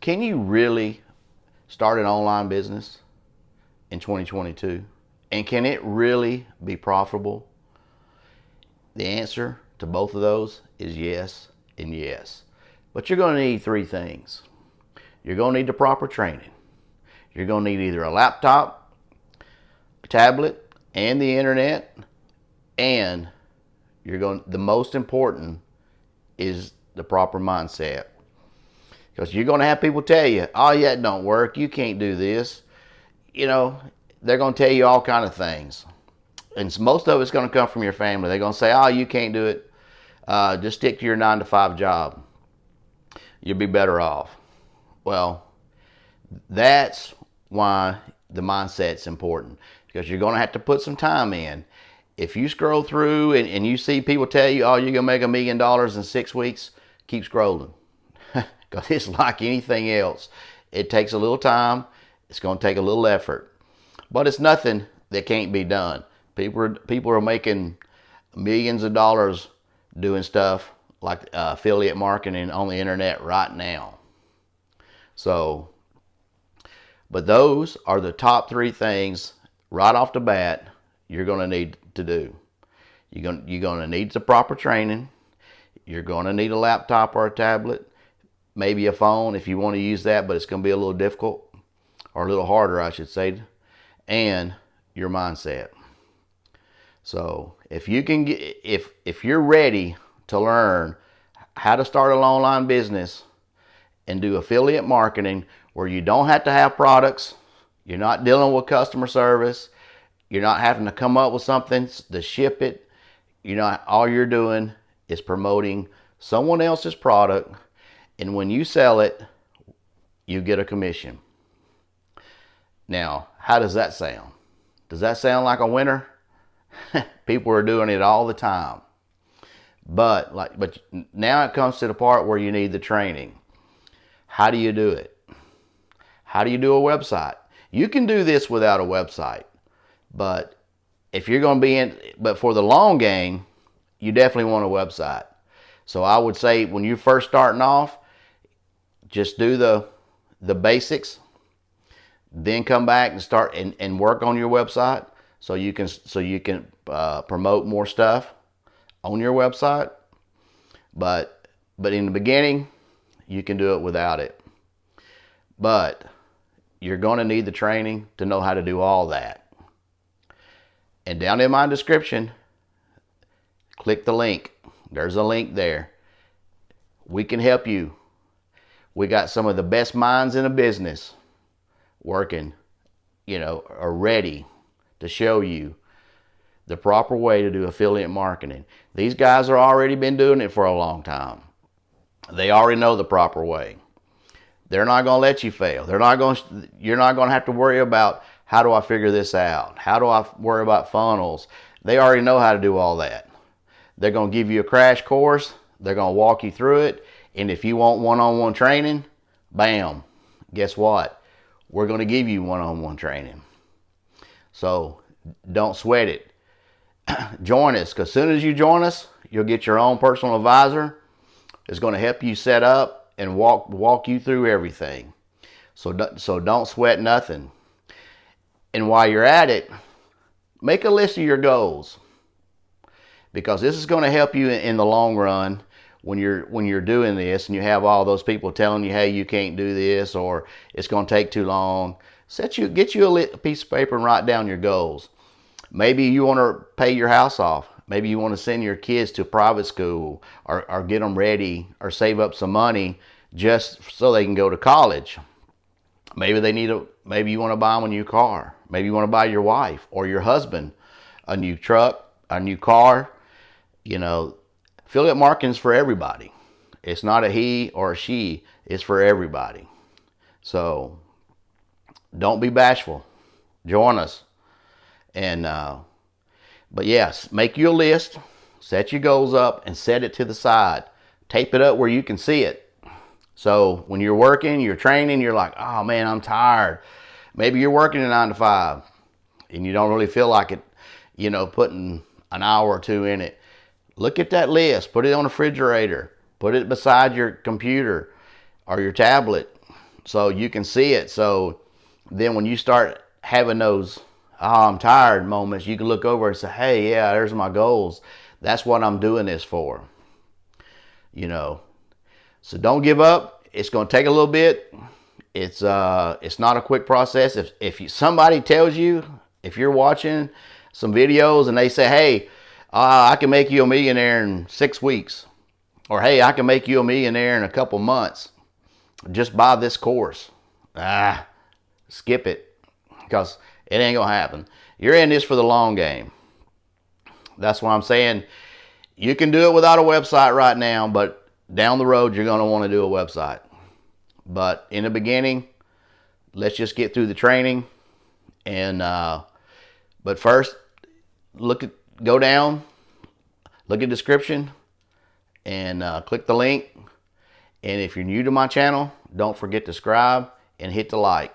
Can you really start an online business in 2022? And can it really be profitable? The answer to both of those is yes and yes. But you're going to need three things. You're going to need the proper training. You're going to need either a laptop, a tablet, and the internet. And the most important is the proper mindset. Because you're going to have people tell you, oh yeah, it don't work. You can't do this. They're going to tell you all kind of things. And most of it's going to come from your family. They're going to say, oh, you can't do it. Just stick to your 9-to-5 job. You'll be better off. Well, that's why the mindset's important. Because you're going to have to put some time in. If you scroll through and you see people tell you, oh, you're going to make $1 million in 6 weeks, keep scrolling. Because it's like anything else. It takes a little time. It's going to take a little effort. But it's nothing that can't be done. People are making millions of dollars doing stuff like affiliate marketing on the internet right now. But those are the top three things right off the bat you're going to need to do. You're going to need the proper training. You're going to need a laptop or a tablet, maybe a phone if you want to use that, but it's going to be a little difficult, or a little harder, I should say, and your mindset. So if you're ready to learn how to start an online business and do affiliate marketing where you don't have to have products, you're not dealing with customer service, you're not having to come up with something to ship it, all you're doing is promoting someone else's product, and when you sell it, you get a commission. Now, how does that sound? Does that sound like a winner? People are doing it all the time. But now it comes to the part where you need the training. How do you do it? How do you do a website? You can do this without a website. But if you're going to but for the long game, you definitely want a website. So I would say when you're first starting off, just do the basics, then come back and start and work on your website so you can promote more stuff on your website. But in the beginning, you can do it without it. But you're going to need the training to know how to do all that. And down in my description, click the link. There's a link there. We can help you. We got some of the best minds in the business working, are ready to show you the proper way to do affiliate marketing. These guys are already been doing it for a long time. They already know the proper way. They're not going to let you fail. You're not going to have to worry about, how do I figure this out? How do I worry about funnels? They already know how to do all that. They're going to give you a crash course. They're going to walk you through it. And if you want one-on-one training, bam, guess what? We're going to give you one-on-one training. So don't sweat it. Join us, because as soon as you join us, you'll get your own personal advisor. It's going to help you set up and walk you through everything. So don't sweat nothing. And while you're at it, make a list of your goals, because this is going to help you in the long run when you're doing this and you have all those people telling you, hey, you can't do this, or it's going to take too long. Get you a piece of paper and write down your goals. Maybe you want to pay your house off. Maybe you want to send your kids to private school, or get them ready, or save up some money just so they can go to college. Maybe you want to buy them a new car. Maybe you want to buy your wife or your husband a new truck, a new car. Affiliate marketing is for everybody. It's not a he or a she. It's for everybody. So don't be bashful. Join us. And but yes, make you a list, set your goals up, and set it to the side. Tape it up where you can see it. So when you're working, you're training, you're like, oh man, I'm tired. Maybe you're working a 9-to-5 and you don't really feel like it, putting an hour or two in it. Look at that list, put it on the refrigerator, put it beside your computer or your tablet, so you can see it. So then when you start having those "oh, I'm tired" moments, you can look over and say, hey, yeah, there's my goals. That's what I'm doing this for. You know, so don't give up. It's going to take a little bit. It's not a quick process. Somebody tells you, if you're watching some videos and they say, hey, I can make you a millionaire in 6 weeks, or hey, I can make you a millionaire in a couple months, just buy this course. Skip it, because it ain't gonna happen. You're in this for the long game. That's why I'm saying you can do it without a website right now, but down the road you're gonna want to do a website. But in the beginning, let's just get through the training. And but first, go down, look at the description, and click the link. And if you're new to my channel, don't forget to subscribe and hit the like.